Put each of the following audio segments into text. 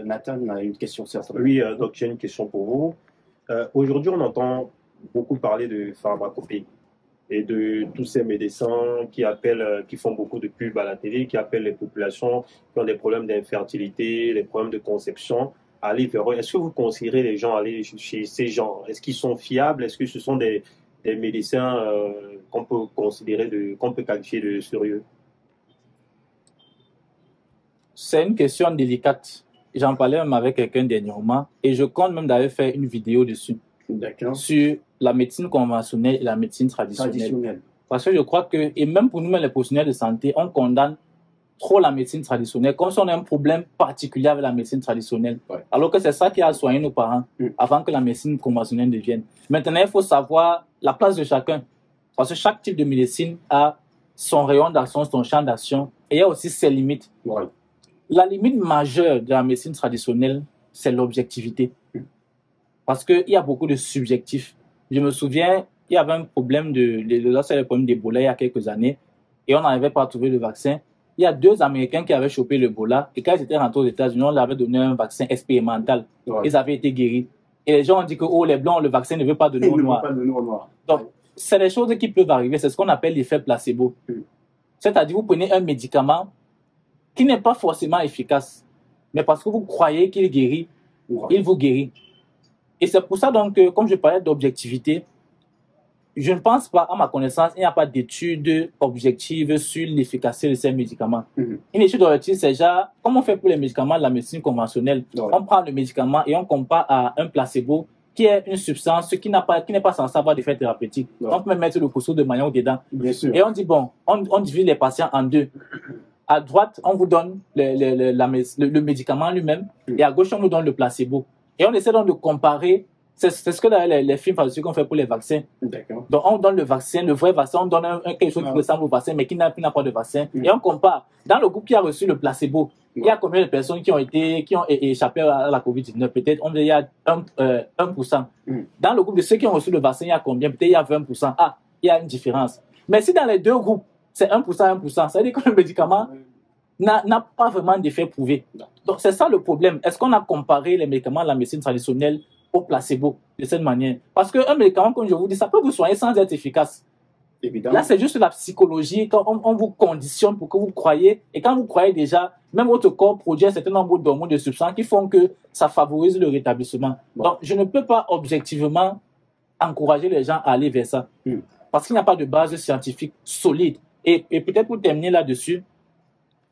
Nathan a une question certainement. Oui, donc j'ai une question pour vous. Aujourd'hui, on entend beaucoup parler de pharmacopée et de tous ces médecins qui appellent, qui font beaucoup de pubs à la télé, qui appellent les populations qui ont des problèmes d'infertilité, des problèmes de conception, à aller vers eux. Est-ce que vous conseillerez les gens à aller chez ces gens? Est-ce qu'ils sont fiables? Est-ce que ce sont des médecins qu'on peut considérer qu'on peut qualifier de sérieux? C'est une question délicate. J'en parlais même avec quelqu'un dernièrement et je compte même d'avoir fait une vidéo dessus. D'accord. Sur la médecine conventionnelle et la médecine traditionnelle. Parce que je crois que, et même pour nous-mêmes les professionnels de santé, on condamne trop la médecine traditionnelle, comme si on a un problème particulier avec la médecine traditionnelle. Ouais. Alors que c'est ça qui a soigné nos parents avant que la médecine conventionnelle devienne. Maintenant, il faut savoir la place de chacun. Parce que chaque type de médecine a son rayon d'action, son champ d'action, et il y a aussi ses limites. Ouais. La limite majeure de la médecine traditionnelle, c'est l'objectivité. Parce qu'il y a beaucoup de subjectifs. Je me souviens, il y avait un problème d'Ebola il y a quelques années, et on n'arrivait pas à trouver le vaccin. Il y a 2 Américains qui avaient chopé l'Ebola, et quand ils étaient rentrés aux États-Unis, on leur avait donné un vaccin expérimental. Ouais. Ils avaient été guéris. Et les gens ont dit que les Blancs, le vaccin ne veut pas donner aux Noirs. Donc, c'est des choses qui peuvent arriver. C'est ce qu'on appelle l'effet placebo. C'est-à-dire, vous prenez un médicament qui n'est pas forcément efficace, mais parce que vous croyez qu'il guérit, il vous guérit. Et c'est pour ça donc que, comme je parlais d'objectivité, je ne pense pas, à ma connaissance, il n'y a pas d'études objectives sur l'efficacité de ces médicaments. Une étude objective, c'est déjà, comme on fait pour les médicaments de la médecine conventionnelle, on prend le médicament et on compare à un placebo qui est une substance qui n'est pas censée avoir d'effet thérapeutique. On peut même mettre le cousseau de manioc dedans. Bien sûr. Et on dit, bon, on divise les patients en 2. À droite, on vous donne le médicament lui-même, et à gauche, on vous donne le placebo. Et on essaie donc de comparer. C'est ce que les films pharmaceutiques ont fait pour les vaccins. D'accord. Donc, on donne le vaccin, le vrai vaccin, on donne quelque chose qui ressemble au vaccin, mais qui n'a pas de vaccin. Et on compare. Dans le groupe qui a reçu le placebo, il y a combien de personnes qui ont échappé à la COVID-19? Peut-être, il y a 1%. Dans le groupe de ceux qui ont reçu le vaccin, il y a combien? Peut-être il y a 20%. Ah, il y a une différence. Mais si dans les 2 groupes, c'est 1%, ça veut dire que le médicament n'a pas vraiment d'effet prouvé. Donc, c'est ça le problème. Est-ce qu'on a comparé les médicaments de la médecine traditionnelle au placebo de cette manière? Parce qu'un médicament, comme je vous dis, ça peut vous soigner sans être efficace. Évidemment. Là, c'est juste la psychologie. Quand on vous conditionne pour que vous croyez, et quand vous croyez déjà, même votre corps produit un certain nombre d'hormones, de substances qui font que ça favorise le rétablissement. Donc, je ne peux pas objectivement encourager les gens à aller vers ça. Parce qu'il n'y a pas de base scientifique solide. Et peut-être pour terminer là-dessus,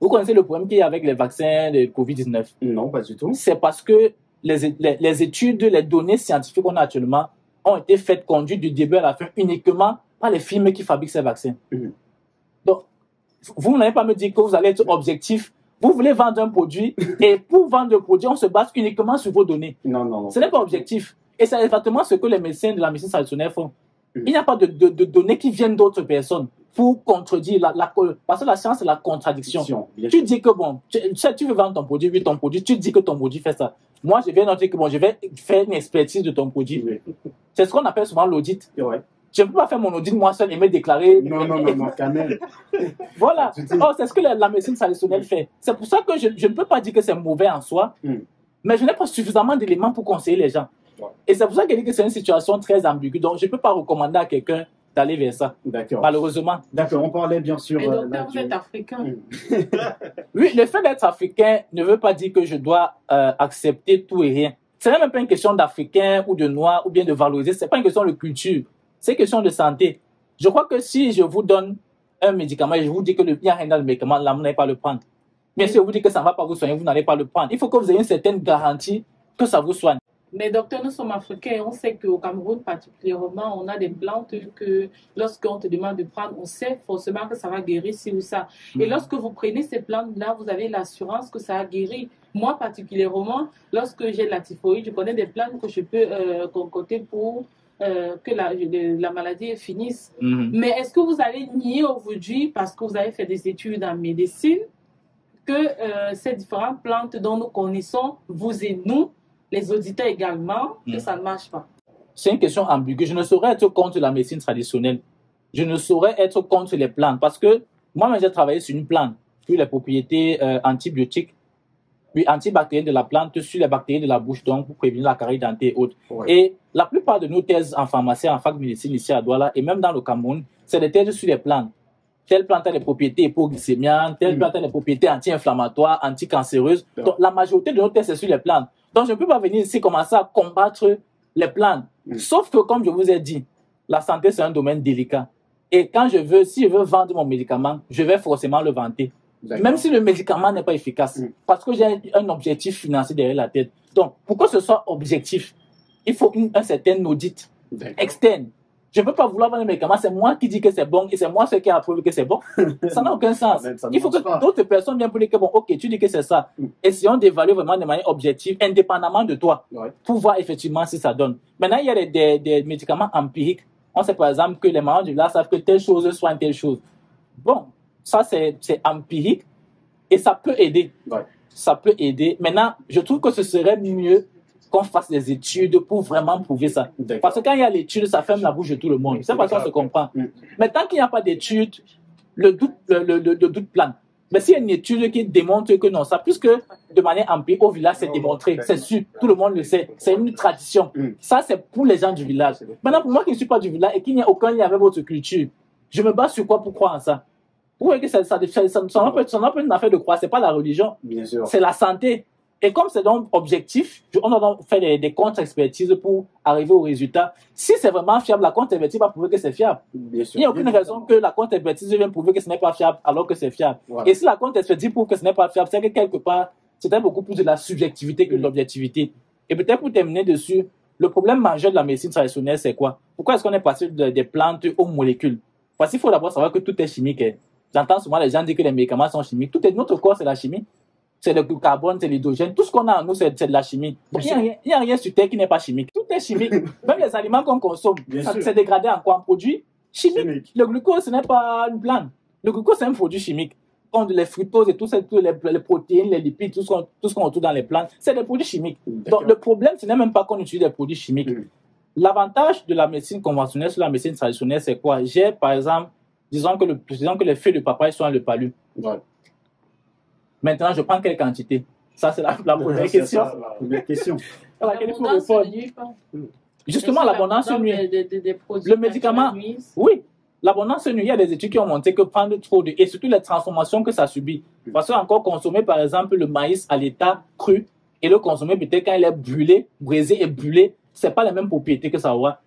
vous connaissez le problème qu'il y a avec les vaccins de Covid-19? Non, pas du tout. C'est parce que les études, les données scientifiques qu'on a actuellement ont été faites, conduites du début à la fin uniquement par les firmes qui fabriquent ces vaccins. Donc, vous n'allez pas me dire que vous allez être objectif. Vous voulez vendre un produit et pour vendre le produit, on se base uniquement sur vos données. Non. Ce n'est pas objectif. Et c'est exactement ce que les médecins de la médecine traditionnelle font. Il n'y a pas de données qui viennent d'autres personnes pour contredire parce que la science c'est la contradiction. Tu dis que bon, tu veux vendre ton produit, oui, ton produit, tu dis que ton produit fait ça. Moi, je viens dire que bon, je vais faire une expertise de ton produit. C'est ce qu'on appelle souvent l'audit. Je ne peux pas faire mon audit moi seul et me déclarer. Non, quand même. Voilà. C'est ce que la médecine traditionnelle fait. C'est pour ça que je ne peux pas dire que c'est mauvais en soi, mais je n'ai pas suffisamment d'éléments pour conseiller les gens. Et c'est pour ça qu'elle dit que c'est une situation très ambiguë. Donc, je ne peux pas recommander à quelqu'un d'aller vers ça. D'accord. Malheureusement. D'accord, on parlait bien sûr. Mais docteur, vous êtes africain. Oui, le fait d'être africain ne veut pas dire que je dois accepter tout et rien. Ce n'est même pas une question d'africain ou de noir ou bien de valoriser. Ce n'est pas une question de culture. C'est une question de santé. Je crois que si je vous donne un médicament et je vous dis que il n'y a rien dans le médicament, là, vous n'allez pas le prendre. Mais si je vous dis que ça ne va pas vous soigner, vous n'allez pas le prendre. Il faut que vous ayez une certaine garantie que ça vous soigne. Mais docteur, nous sommes africains. On sait qu'au Cameroun particulièrement, on a des plantes que lorsqu'on te demande de prendre, on sait forcément que ça va guérir ci ou ça. Et lorsque vous prenez ces plantes-là, vous avez l'assurance que ça a guéri. Moi particulièrement, lorsque j'ai la typhoïde, je connais des plantes que je peux concocter pour que la maladie finisse. Mais est-ce que vous allez nier aujourd'hui, parce que vous avez fait des études en médecine, que ces différentes plantes dont nous connaissons, vous et nous, les auditeurs également, que ça ne marche pas? C'est une question ambiguë. Je ne saurais être contre la médecine traditionnelle. Je ne saurais être contre les plantes parce que moi-même, j'ai travaillé sur une plante, sur les propriétés antibiotiques. oui, antibactérienne de la plante sur les bactéries de la bouche, donc pour prévenir la carie dentaire et autres. Ouais. Et la plupart de nos thèses en pharmacie, en fac de médecine ici à Douala, et même dans le Cameroun, c'est des thèses sur les plantes. Telle plante a des propriétés hypoglycémiantes, telle plante a des propriétés anti-inflammatoires, anti-cancéreuses. Donc, la majorité de nos thèses, c'est sur les plantes. Donc, je ne peux pas venir ici commencer à combattre les plantes. Sauf que, comme je vous ai dit, la santé, c'est un domaine délicat. Et quand si je veux vendre mon médicament, je vais forcément le vanter. Même si le médicament n'est pas efficace. Parce que j'ai un objectif financier derrière la tête. Donc, pour que ce soit objectif, il faut un certain audit externe. Je ne peux pas vouloir vendre un médicament, c'est moi qui dis que c'est bon et c'est moi qui a prouvé que c'est bon. Ça n'a aucun sens. Il faut que d'autres personnes viennent pour dire que bon, ok, tu dis que c'est ça. Essayons d'évaluer vraiment de manière objective, indépendamment de toi, pour voir effectivement si ça donne. Maintenant, il y a des médicaments empiriques. On sait par exemple que les mamans du lait savent que telle chose soigne telle chose. Bon, ça c'est empirique et ça peut aider. Ça peut aider. Maintenant, je trouve que ce serait mieux qu'on fasse des études pour vraiment prouver ça. Parce que quand il y a l'étude, ça ferme la bouche de tout le monde. C'est parce qu'on se comprend. Mais tant qu'il n'y a pas d'étude, le doute plane. Mais s'il y a une étude qui démontre que non, ça, puisque de manière empirique, au village, c'est démontré, c'est sûr, tout le monde le sait, c'est une tradition. Ça, c'est pour les gens du village. Maintenant, pour moi qui ne suis pas du village et qu'il n'y a aucun lien avec votre culture, je me base sur quoi pour croire en ça? Vous voyez que ça n'a pas une affaire de croire, c'est pas la religion, c'est la santé. Et comme c'est donc objectif, on doit donc faire des contre-expertises pour arriver au résultat. Si c'est vraiment fiable, la contre-expertise va prouver que c'est fiable. Il n'y a aucune raison que la contre-expertise vienne prouver que ce n'est pas fiable alors que c'est fiable. Et si la contre-expertise prouve que ce n'est pas fiable, c'est que quelque part, c'était beaucoup plus de la subjectivité que de l'objectivité. Et peut-être pour terminer dessus, le problème majeur de la médecine traditionnelle, c'est quoi? Pourquoi est-ce qu'on est passé des plantes aux molécules? Parce qu'il faut d'abord savoir que tout est chimique. J'entends souvent les gens dire que les médicaments sont chimiques. Notre corps, c'est la chimie. C'est le carbone, c'est l'hydrogène. Tout ce qu'on a en nous, c'est de la chimie. Il n'y a rien sur Terre qui n'est pas chimique. Tout est chimique. Même les aliments qu'on consomme, c'est dégradé en quoi? En produit chimique. Le glucose, ce n'est pas une plante. Le glucose, c'est un produit chimique. Comme les fructoses et tout ça, les protéines, les lipides, tout ce qu'on retrouve dans les plantes, c'est des produits chimiques. Donc, le problème, ce n'est même pas qu'on utilise des produits chimiques. L'avantage de la médecine conventionnelle sur la médecine traditionnelle, c'est quoi? J'ai, par exemple, disons que les feuilles de papaye sont le palu. Maintenant, je prends quelle quantité? Ça, c'est la première question. Première question. À laquelle il faut répondre. Justement, l'abondance nuit. Le médicament, oui, l'abondance nuit. Il y a des études qui ont montré que prendre trop et surtout les transformations que ça subit. Parce que encore consommer, par exemple, le maïs à l'état cru et le consommer peut-être quand il est brûlé, braisé et brûlé, c'est pas les mêmes propriétés que ça aura.